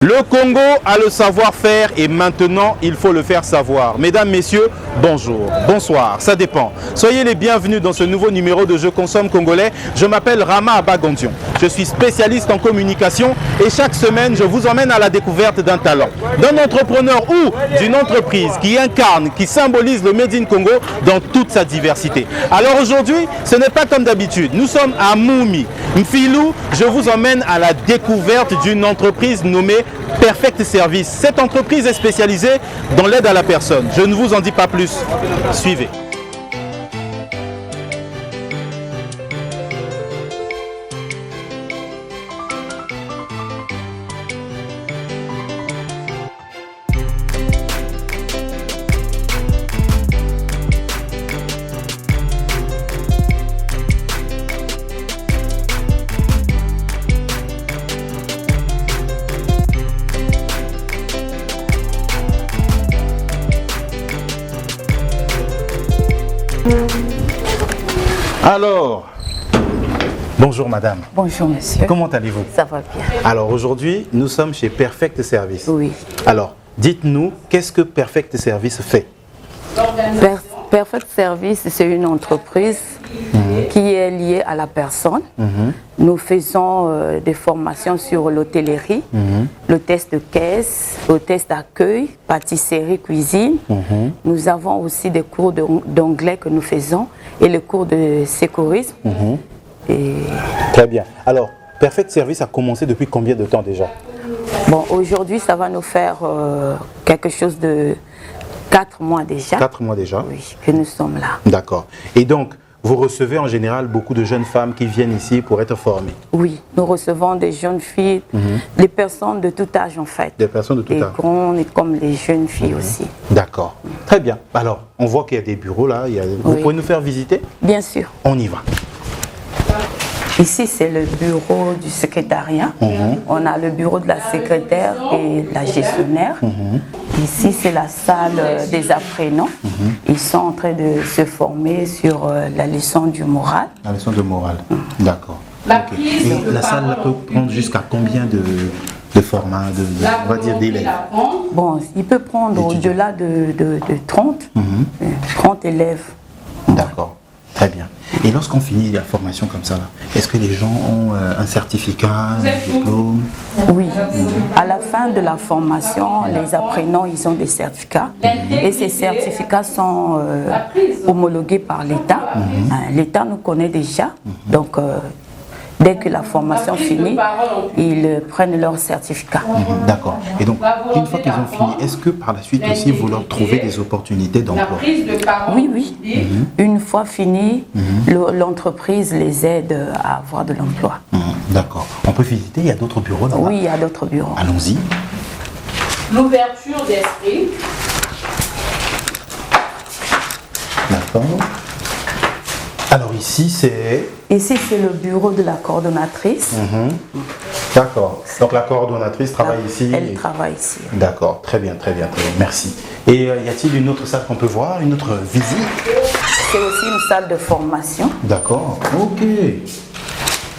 Le Congo a le savoir-faire et maintenant il faut le faire savoir. Mesdames, messieurs, bonjour, bonsoir, ça dépend. Soyez les bienvenus dans ce nouveau numéro de Je consomme congolais. Je m'appelle Rama Abagondion. Je suis spécialiste en communication et chaque semaine je vous emmène à la découverte d'un talent, d'un entrepreneur ou d'une entreprise qui incarne, qui symbolise le Made in Congo dans toute sa diversité. Alors aujourd'hui, ce n'est pas comme d'habitude. Nous sommes à Moumi, Mfilou. Je vous emmène à la découverte d'une entreprise nommée Perfect Service. Cette entreprise est spécialisée dans l'aide à la personne. Je ne vous en dis pas plus. Suivez. Alors, bonjour madame. Bonjour monsieur. Comment allez-vous? Ça va bien. Alors aujourd'hui, nous sommes chez Perfect Service. Oui. Alors, dites-nous, qu'est-ce que Perfect Service fait? Perfect Service, c'est une entreprise qui est liée à la personne. Nous faisons des formations sur l'hôtellerie, le test de caisse, le test d'accueil, pâtisserie, cuisine. Nous avons aussi des cours d'anglais que nous faisons et le cours de sécurisme. Très bien. Alors, Perfect Service a commencé depuis combien de temps déjà? Bon, aujourd'hui, ça va nous faire quelque chose de 4 mois déjà. 4 mois déjà? Oui, que nous sommes là. D'accord. Et donc, vous recevez en général beaucoup de jeunes femmes qui viennent ici pour être formées? Oui, nous recevons des jeunes filles, des personnes de tout âge en fait. Des personnes de tout âge? Les grandes et comme les jeunes filles aussi. D'accord. Très bien. Alors, on voit qu'il y a des bureaux là. Vous pouvez nous faire visiter? Bien sûr. On y va. Ici, c'est le bureau du secrétariat. On a le bureau de la secrétaire et la gestionnaire. Ici, c'est la salle des apprenants. Ils sont en train de se former sur la leçon du moral. La leçon de morale. D'accord. Okay. Et la salle peut prendre jusqu'à combien de formats, on va dire d'élèves? Bon, il peut prendre au-delà de 30, 30 élèves. D'accord. Très bien. Et lorsqu'on finit la formation comme ça, est-ce que les gens ont un certificat, un diplôme? Oui. À la fin de la formation, les apprenants, ils ont des certificats. Et ces certificats sont homologués par l'État. L'État nous connaît déjà. Donc, dès que la formation finit, ils prennent leur certificat. D'accord. Et donc, une fois qu'ils ont fini, est-ce que par la suite aussi, vous leur trouvez des opportunités d'emploi? Oui, oui. Une fois fini, l'entreprise les aide à avoir de l'emploi. D'accord. On peut visiter, il y a d'autres bureaux là-bas? Oui, il y a d'autres bureaux. Allons-y. L'ouverture d'esprit. D'accord. Alors ici, c'est... Ici, c'est le bureau de la coordonnatrice. D'accord. Donc la coordonnatrice travaille ici? Elle travaille ici. D'accord. Très bien, très bien, très bien. Merci. Et y a-t-il une autre salle qu'on peut voir, une autre visite? C'est aussi une salle de formation. D'accord. Ok.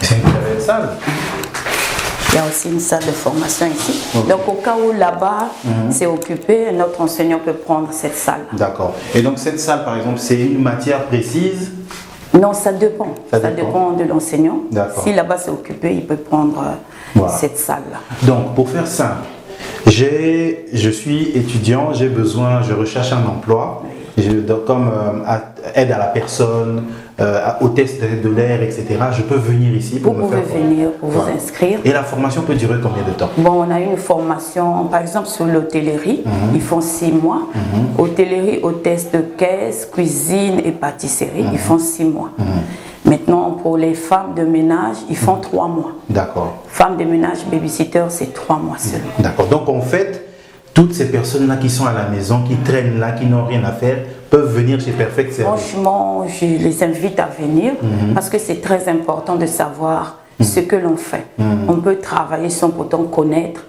C'est une très belle salle. Il y a aussi une salle de formation ici. Okay. Donc au cas où là-bas c'est occupé, notre enseignant peut prendre cette salle. D'accord. Et donc cette salle, par exemple, c'est une matière précise? Non, ça dépend. Ça dépend de l'enseignant. Si là-bas c'est occupé, il peut prendre cette salle-là. Donc pour faire simple, je suis étudiant, j'ai besoin, je recherche un emploi, comme aide à la personne, au test de l'air, etc. Je peux venir ici pour me faire former. Vous pouvez venir pour vous inscrire. Et la formation peut durer combien de temps? Bon, on a une formation, par exemple sur l'hôtellerie, ils font 6 mois. Hôtellerie au test de caisse, cuisine et pâtisserie, ils font 6 mois. Maintenant, pour les femmes de ménage, ils font 3 mois. D'accord. Femmes de ménage, babysitter, c'est 3 mois seulement. D'accord. Donc en fait, toutes ces personnes-là qui sont à la maison, qui traînent là, qui n'ont rien à faire, peuvent venir chez Perfect Service? Franchement, je les invite à venir parce que c'est très important de savoir ce que l'on fait. On peut travailler sans pourtant connaître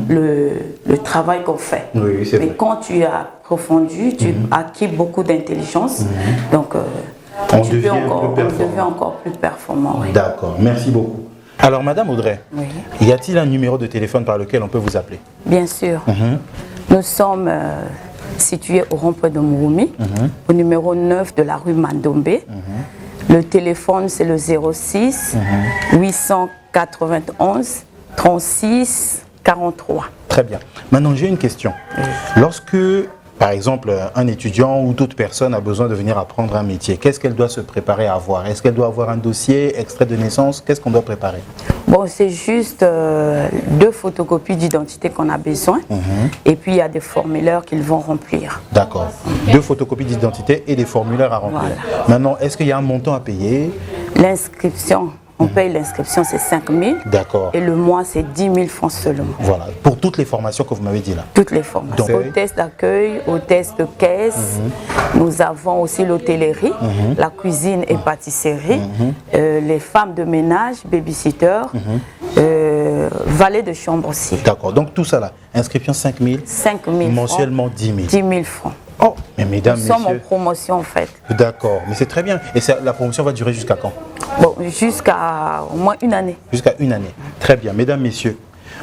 le travail qu'on fait. Oui, c'est vrai. Mais quand tu as approfondi, tu acquis beaucoup d'intelligence. Donc, on devient encore plus performant. Oui. D'accord, merci beaucoup. Alors, Madame Audrey, Oui. y a-t-il un numéro de téléphone par lequel on peut vous appeler? Bien sûr. Nous sommes situés au rond-point de Mouroumi, au numéro 9 de la rue Mandombe. Le téléphone, c'est le 06 891 36 43. Très bien. Maintenant, j'ai une question. Lorsque, par exemple, un étudiant ou toute personne a besoin de venir apprendre un métier, qu'est-ce qu'elle doit se préparer à avoir? Est-ce qu'elle doit avoir un dossier, extrait de naissance? Qu'est-ce qu'on doit préparer? Bon, c'est juste 2 photocopies d'identité qu'on a besoin. Et puis, il y a des formulaires qu'ils vont remplir. D'accord. 2 photocopies d'identité et des formulaires à remplir. Voilà. Maintenant, est-ce qu'il y a un montant à payer? L'inscription, on paye l'inscription, c'est 5 000. D'accord. Et le mois, c'est 10 000 francs seulement. Voilà. Pour toutes les formations que vous m'avez dit là. Toutes les formations. Donc, au test d'accueil, au test de caisse. Nous avons aussi l'hôtellerie, la cuisine et pâtisserie, les femmes de ménage, babysitter, valet de chambre aussi. D'accord. Donc tout ça là, inscription 5 000, 5 000 mensuellement 10 000. 10 000 francs. Oh, mais mesdames, Nous sommes en messieurs. promotion en fait. D'accord, mais c'est très bien. Et la promotion va durer jusqu'à quand? Bon, jusqu'à au moins 1 année. Jusqu'à 1 année. Très bien. Mesdames, messieurs,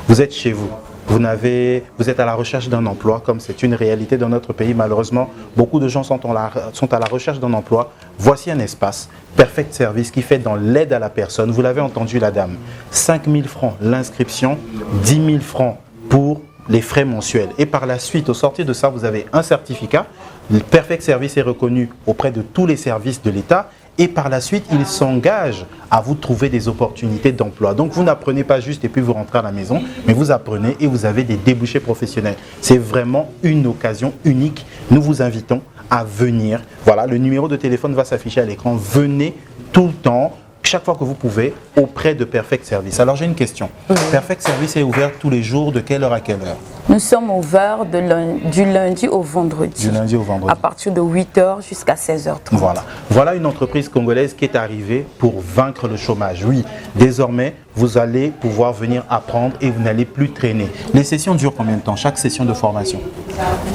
vous êtes chez vous. Vous êtes à la recherche d'un emploi, comme c'est une réalité dans notre pays. Malheureusement, beaucoup de gens sont à la recherche d'un emploi. Voici un espace, Perfect Service, qui fait dans l'aide à la personne. Vous l'avez entendu, la dame. 5 000 francs l'inscription, 10 000 francs pour les frais mensuels. Et par la suite, au sortir de ça, vous avez un certificat. Le Perfect Service est reconnu auprès de tous les services de l'État. Et par la suite, il s'engage à vous trouver des opportunités d'emploi. Donc, vous n'apprenez pas juste et puis vous rentrez à la maison, mais vous apprenez et vous avez des débouchés professionnels. C'est vraiment une occasion unique. Nous vous invitons à venir. Voilà, le numéro de téléphone va s'afficher à l'écran. Venez tout le temps, chaque fois que vous pouvez, auprès de Perfect Service. Alors, j'ai une question. Perfect Service est ouvert tous les jours, de quelle heure à quelle heure? Nous sommes ouverts du lundi au vendredi. Du lundi au vendredi. À partir de 8h jusqu'à 16h30. Voilà. Voilà une entreprise congolaise qui est arrivée pour vaincre le chômage. Oui, désormais, vous allez pouvoir venir apprendre et vous n'allez plus traîner. Les sessions durent combien de temps? Chaque session de formation?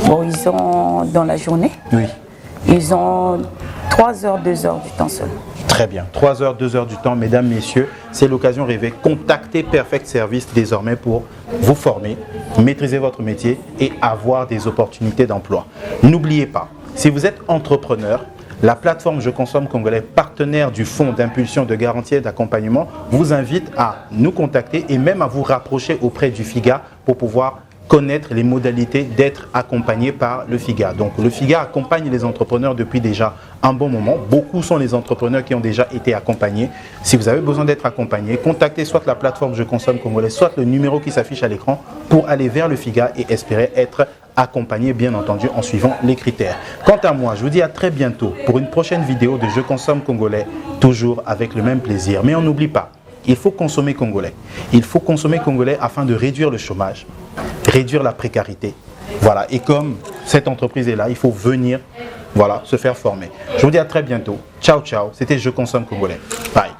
Bon, ils ont dans la journée, Oui. ils ont 3 heures, 2 heures du temps seulement. Très bien. 3 heures, 2 heures du temps, mesdames, messieurs, c'est l'occasion rêvée. Contactez Perfect Service désormais pour vous former, maîtriser votre métier et avoir des opportunités d'emploi. N'oubliez pas, si vous êtes entrepreneur, la plateforme Je Consomme Congolais, partenaire du Fonds d'impulsion, de garantie et d'accompagnement, vous invite à nous contacter et même à vous rapprocher auprès du FIGA pour pouvoir connaître les modalités d'être accompagné par le FIGA. Donc le FIGA accompagne les entrepreneurs depuis déjà un bon moment. Beaucoup sont les entrepreneurs qui ont déjà été accompagnés. Si vous avez besoin d'être accompagné, contactez soit la plateforme Je Consomme Congolais, soit le numéro qui s'affiche à l'écran pour aller vers le FIGA et espérer être accompagné, bien entendu, en suivant les critères. Quant à moi, je vous dis à très bientôt pour une prochaine vidéo de Je Consomme Congolais, toujours avec le même plaisir. Mais on n'oublie pas, il faut consommer congolais. Il faut consommer congolais afin de réduire le chômage, réduire la précarité. Voilà. Et comme cette entreprise est là, il faut venir, voilà, se faire former. Je vous dis à très bientôt. Ciao, ciao. C'était Je Consomme Congolais. Bye.